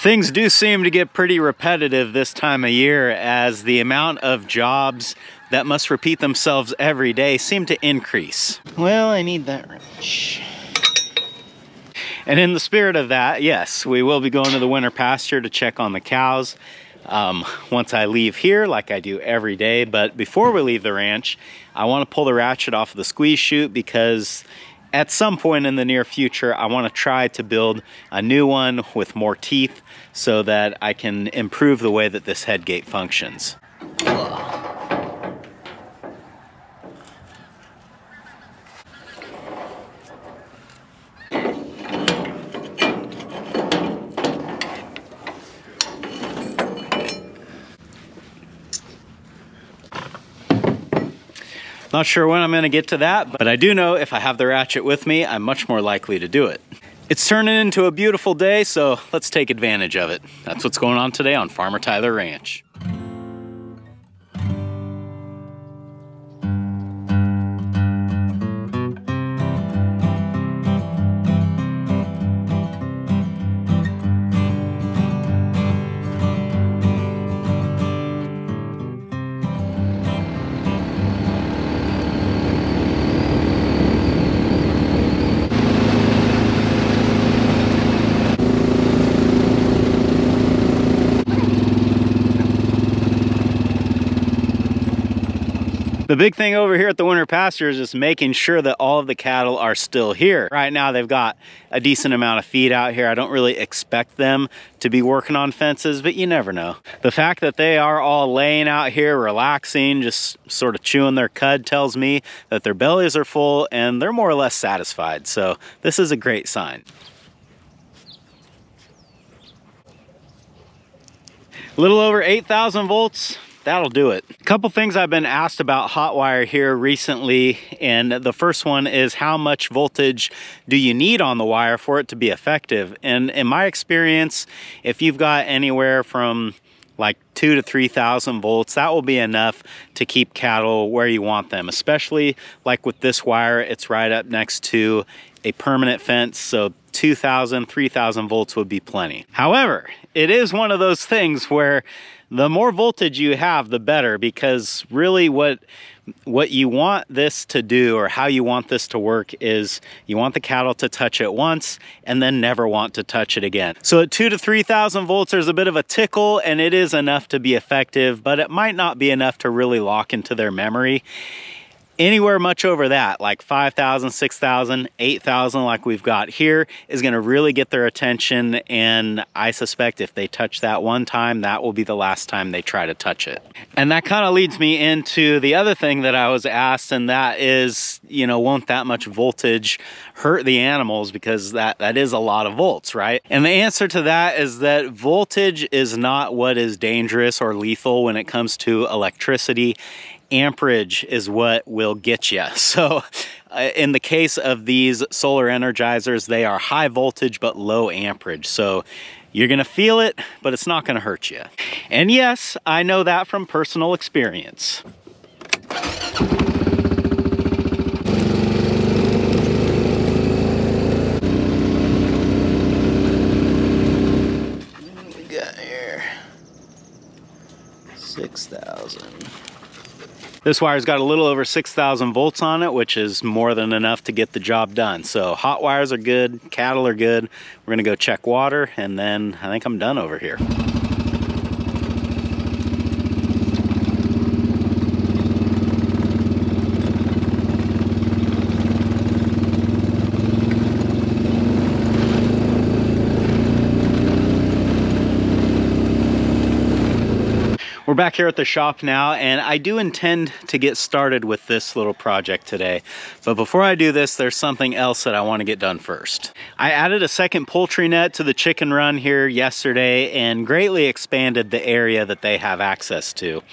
Things do seem to get pretty repetitive this time of year, as the amount of jobs that must repeat themselves every day seem to increase. Well, I need that wrench. And in the spirit of that, yes, we will be going to the winter pasture to check on the cows once I leave here, like I do every day. But before we leave the ranch, I want to pull the ratchet off of the squeeze chute, because at some point in the near future, I want to try to build a new one with more teeth so that I can improve the way that this head gate functions. Not sure when I'm going to get to that, but I do know if I have the ratchet with me, I'm much more likely to do it. It's turning into a beautiful day, so let's take advantage of it. That's what's going on today on Farmer Tyler Ranch. The big thing over here at the winter pasture is just making sure that all of the cattle are still here. Right now they've got a decent amount of feed out here. I don't really expect them to be working on fences, but you never know. The fact that they are all laying out here, relaxing, just sort of chewing their cud, tells me that their bellies are full and they're more or less satisfied. So this is a great sign. A little over 8,000 volts. That'll do it. A couple things I've been asked about hot wire here recently, and the first one is how much voltage do you need on the wire for it to be effective? And in my experience, if you've got anywhere from like 2,000 to 3,000 volts, that will be enough to keep cattle where you want them, especially like with this wire, it's right up next to a permanent fence, so 2,000, 3,000 volts would be plenty. However, it is one of those things where the more voltage you have, the better, because really what you want this to do, or how you want this to work, is you want the cattle to touch it once and then never want to touch it again. So at 2,000 to 3,000 volts, there's a bit of a tickle, and it is enough to be effective, but it might not be enough to really lock into their memory. Anywhere much over that, like 5,000, 6,000, 8,000 like we've got here, is going to really get their attention, and I suspect if they touch that one time, that will be the last time they try to touch it. And that kind of leads me into the other thing that I was asked, and that is, you know, won't that much voltage hurt the animals, because that is a lot of volts, right? And the answer to that is that voltage is not what is dangerous or lethal when it comes to electricity. Amperage is what will get you. So in the case of these solar energizers, they are high voltage but low amperage. So you're gonna feel it, but it's not gonna hurt you. And yes, I know that from personal experience. What we got here? 6,000. This wire's got a little over 6,000 volts on it, which is more than enough to get the job done. So hot wires are good, cattle are good. We're gonna go check water, and then I think I'm done over here. We're back here at the shop now, and I do intend to get started with this little project today. But before I do this, there's something else that I want to get done first. I added a second poultry net to the chicken run here yesterday and greatly expanded the area that they have access to.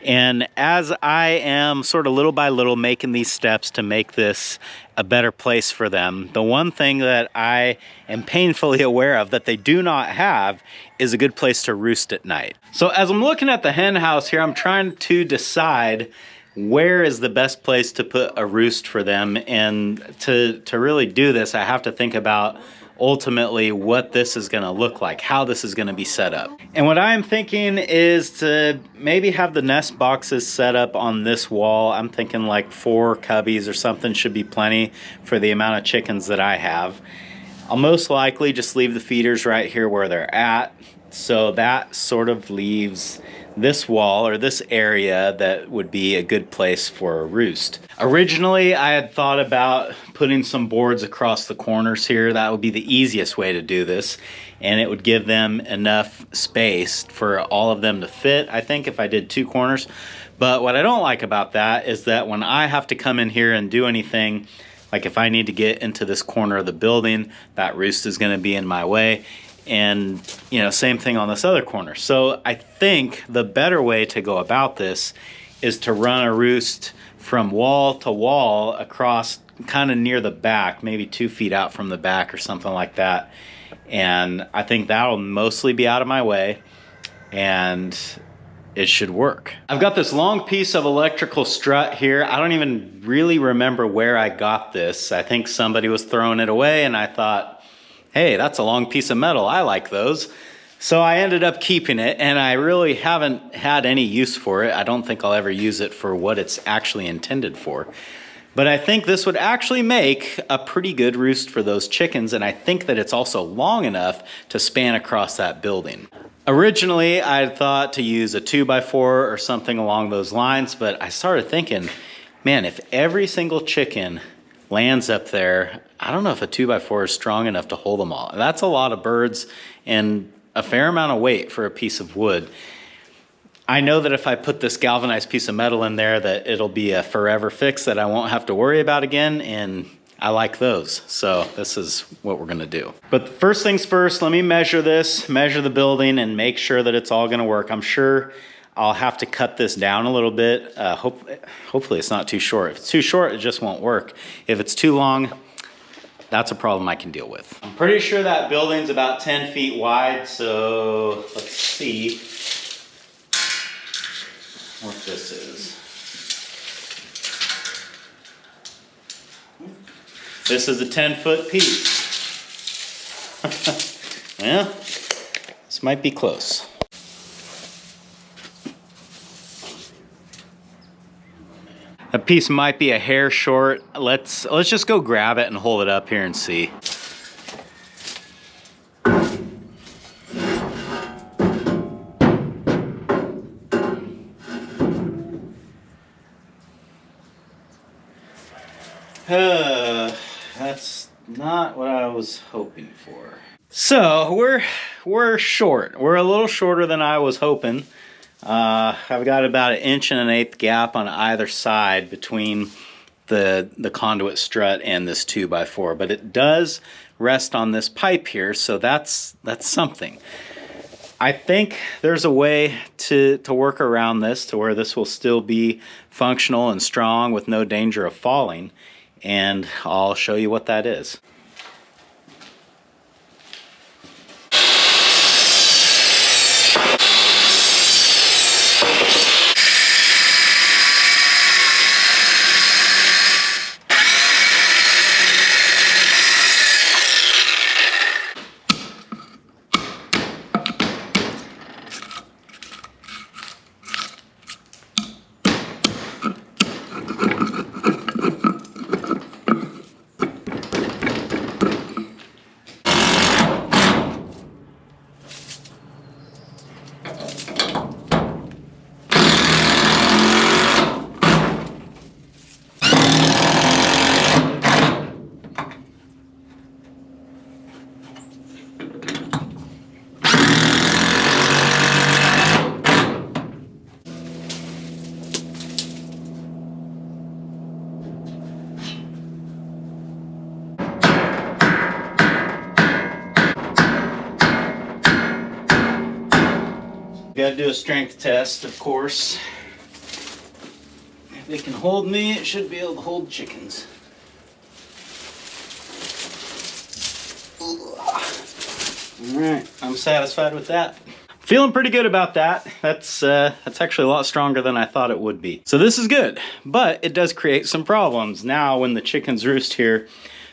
And as I am sort of little by little making these steps to make this a better place for them, the one thing that I am painfully aware of that they do not have is a good place to roost at night. So as I'm looking at the hen house here, I'm trying to decide where is the best place to put a roost for them. And to really do this, I have to think about ultimately what this is going to look like, how this is going to be set up. And what I'm thinking is to maybe have the nest boxes set up on this wall. I'm thinking like 4 cubbies or something should be plenty for the amount of chickens that I have. I'll most likely just leave the feeders right here where they're at. So that sort of leaves this wall or this area that would be a good place for a roost. Originally, I had thought about putting some boards across the corners here. That would be the easiest way to do this, and it would give them enough space for all of them to fit, I think, if I did 2 corners. But what I don't like about that is that when I have to come in here and do anything, like if I need to get into this corner of the building, that roost is going to be in my way. And, you know, same thing on this other corner. So I think the better way to go about this is to run a roost from wall to wall across kind of near the back, maybe 2 feet out from the back or something like that. And I think that'll mostly be out of my way and it should work. I've got this long piece of electrical strut here. I don't even really remember where I got this. I think somebody was throwing it away and I thought, hey, that's a long piece of metal. I like those. So I ended up keeping it, and I really haven't had any use for it. I don't think I'll ever use it for what it's actually intended for. But I think this would actually make a pretty good roost for those chickens, and I think that it's also long enough to span across that building. Originally, I had thought to use a 2x4 or something along those lines, but I started thinking, man, if every single chicken lands up there, I don't know if a 2x4 is strong enough to hold them all. That's a lot of birds and a fair amount of weight for a piece of wood. I know that if I put this galvanized piece of metal in there that it'll be a forever fix that I won't have to worry about again, and I like those. So this is what we're gonna do. But first things first, let me measure this, measure the building, and make sure that it's all gonna work. I'm sure I'll have to cut this down a little bit. Hopefully it's not too short. If it's too short, it just won't work. If it's too long, that's a problem I can deal with. I'm pretty sure that building's about 10 feet wide, so let's see what this is. This is a 10-foot piece. Well, this might be close. That piece might be a hair short. Let's just go grab it and hold it up here and see. That's not what I was hoping for. So we're short. We're a little shorter than I was hoping. I've got about 1 1/8 inch gap on either side between the conduit strut and this 2x4, but it does rest on this pipe here, so that's something. I think there's a way to work around this to where this will still be functional and strong with no danger of falling, and I'll show you what that is. Got to do a strength test, of course. If it can hold me, it should be able to hold chickens. Alright, I'm satisfied with that. Feeling pretty good about that. That's actually a lot stronger than I thought it would be. So this is good, but it does create some problems. Now when the chickens roost here,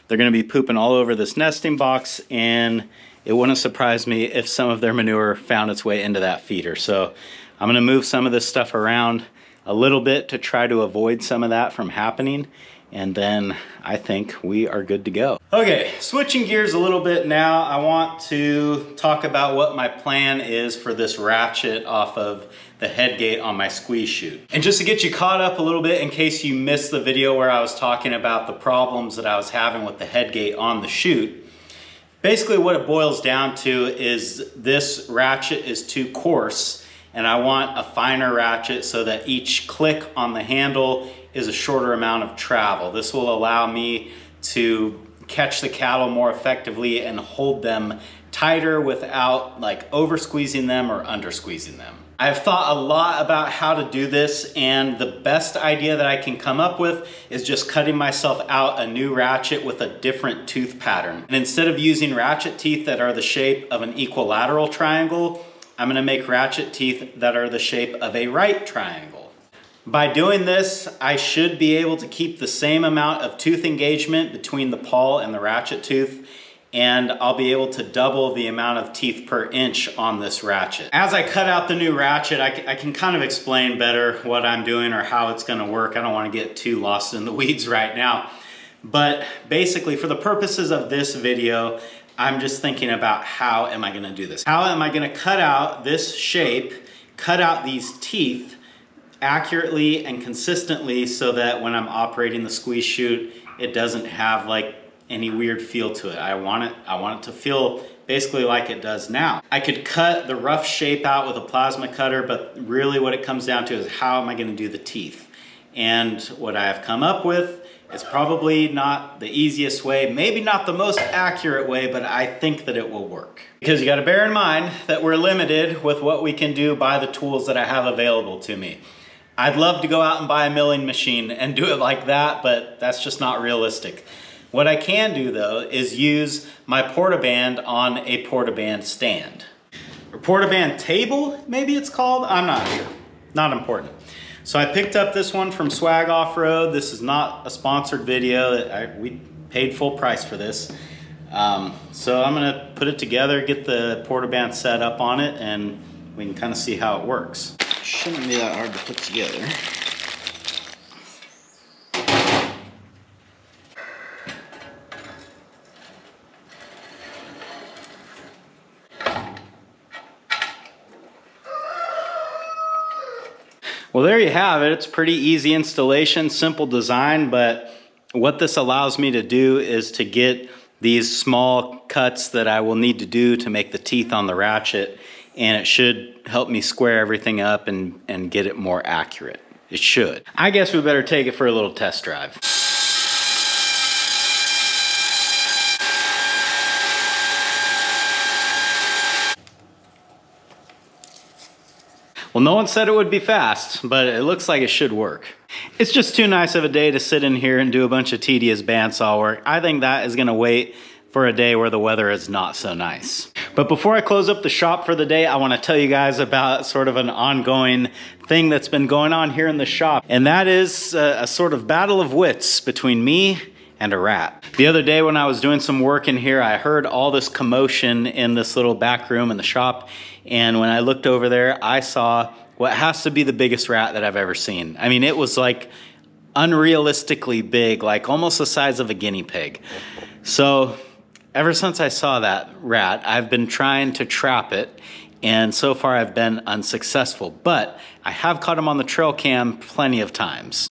They're gonna be pooping all over this nesting box, and it wouldn't surprise me if some of their manure found its way into that feeder. So I'm gonna move some of this stuff around a little bit to try to avoid some of that from happening. And then I think we are good to go. Okay, switching gears a little bit now, I want to talk about what my plan is for this ratchet off of the head gate on my squeeze chute. And just to get you caught up a little bit in case you missed the video where I was talking about the problems that I was having with the head gate on the chute, basically what it boils down to is this ratchet is too coarse, and I want a finer ratchet so that each click on the handle is a shorter amount of travel. This will allow me to catch the cattle more effectively and hold them tighter without like over squeezing them or under squeezing them. I've thought a lot about how to do this, and the best idea that I can come up with is just cutting myself out a new ratchet with a different tooth pattern. And instead of using ratchet teeth that are the shape of an equilateral triangle, I'm gonna make ratchet teeth that are the shape of a right triangle. By doing this, I should be able to keep the same amount of tooth engagement between the pawl and the ratchet tooth, and I'll be able to double the amount of teeth per inch on this ratchet. As I cut out the new ratchet, I can kind of explain better what I'm doing or how it's gonna work. I don't wanna get too lost in the weeds right now. But basically, for the purposes of this video, I'm just thinking about how am I gonna do this? How am I gonna cut out this shape, cut out these teeth accurately and consistently so that when I'm operating the squeeze chute, it doesn't have like any weird feel to it. I want it to feel basically like it does now. I could cut the rough shape out with a plasma cutter, but really what it comes down to is how am I gonna do the teeth? And what I have come up with is probably not the easiest way, maybe not the most accurate way, but I think that it will work. Because you gotta bear in mind that we're limited with what we can do by the tools that I have available to me. I'd love to go out and buy a milling machine and do it like that, but that's just not realistic. What I can do though is use my portaband on a portaband stand. Or portaband table, maybe it's called? I'm not sure, not important. So I picked up this one from Swag Off-Road. This is not a sponsored video. We paid full price for this. So I'm gonna put it together, get the portaband set up on it, and we can kind of see how it works. Shouldn't be that hard to put together. Well, there you have it. It's pretty easy installation, simple design, but what this allows me to do is to get these small cuts that I will need to do to make the teeth on the ratchet, and it should help me square everything up and get it more accurate. It should. I guess we better take it for a little test drive. Well, no one said it would be fast, but it looks like it should work. It's just too nice of a day to sit in here and do a bunch of tedious bandsaw work. I think that is gonna wait for a day where the weather is not so nice. But before I close up the shop for the day, I wanna tell you guys about sort of an ongoing thing that's been going on here in the shop. And that is a sort of battle of wits between me and a rat. The other day when I was doing some work in here, I heard all this commotion in this little back room in the shop. And when I looked over there, I saw what has to be the biggest rat that I've ever seen. I mean, it was like unrealistically big, like almost the size of a guinea pig. So ever since I saw that rat, I've been trying to trap it, and so far I've been unsuccessful, but I have caught him on the trail cam plenty of times.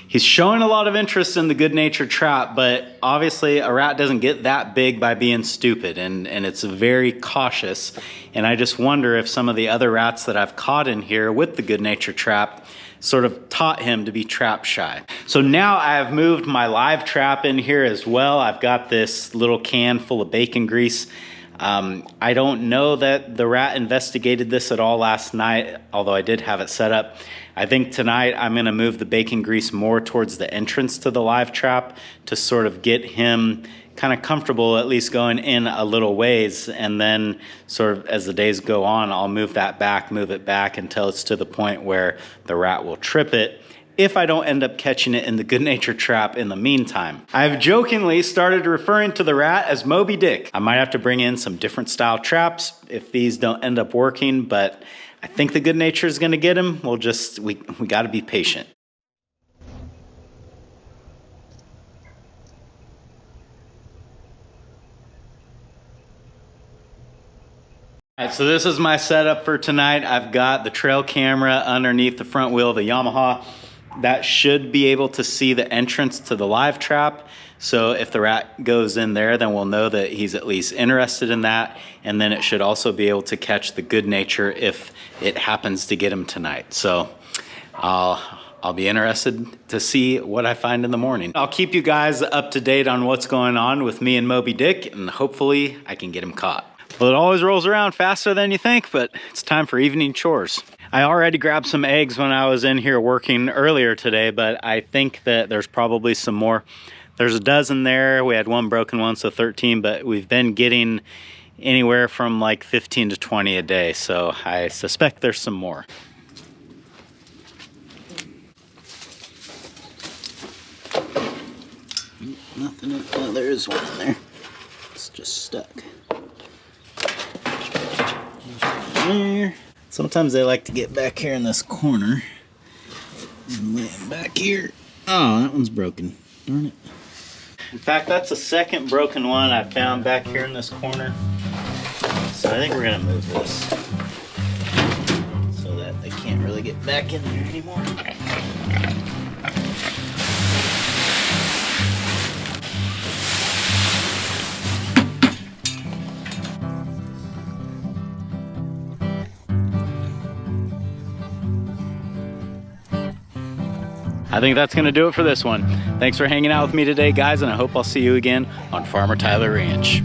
He's showing a lot of interest in the good-natured trap, but obviously a rat doesn't get that big by being stupid, and it's very cautious. And I just wonder if some of the other rats that I've caught in here with the good-natured trap sort of taught him to be trap shy. So now I have moved my live trap in here as well. I've got this little can full of bacon grease. I don't know that the rat investigated this at all last night, although I did have it set up. I think tonight I'm gonna move the bacon grease more towards the entrance to the live trap to sort of get him kind of comfortable at least going in a little ways, and then sort of as the days go on, I'll move it back until it's to the point where the rat will trip it, if I don't end up catching it in the good nature trap in the meantime. I've jokingly started referring to the rat as Moby Dick. I might have to bring in some different style traps if these don't end up working, but I think the good nature is gonna get him. We gotta be patient. All right, so this is my setup for tonight. I've got the trail camera underneath the front wheel of the Yamaha. That should be able to see the entrance to the live trap. So if the rat goes in there, then we'll know that he's at least interested in that. And then it should also be able to catch the good nature if it happens to get him tonight. So I'll be interested to see what I find in the morning. I'll keep you guys up to date on what's going on with me and Moby Dick, and hopefully I can get him caught. Well, it always rolls around faster than you think, but it's time for evening chores. I already grabbed some eggs when I was in here working earlier today, but I think that there's probably some more. There's a dozen there. We had one broken one, so 13, but we've been getting anywhere from like 15 to 20 a day, so I suspect there's some more. Nothing, oh, there is one in there. It's just stuck. There. Sometimes they like to get back here in this corner and lay them back here. Oh, that one's broken. Darn it. In fact, that's the second broken one I found back here in this corner. So I think we're gonna move this so that they can't really get back in there anymore. I think that's gonna do it for this one. Thanks for hanging out with me today, guys, and I hope I'll see you again on Farmer Tyler Ranch.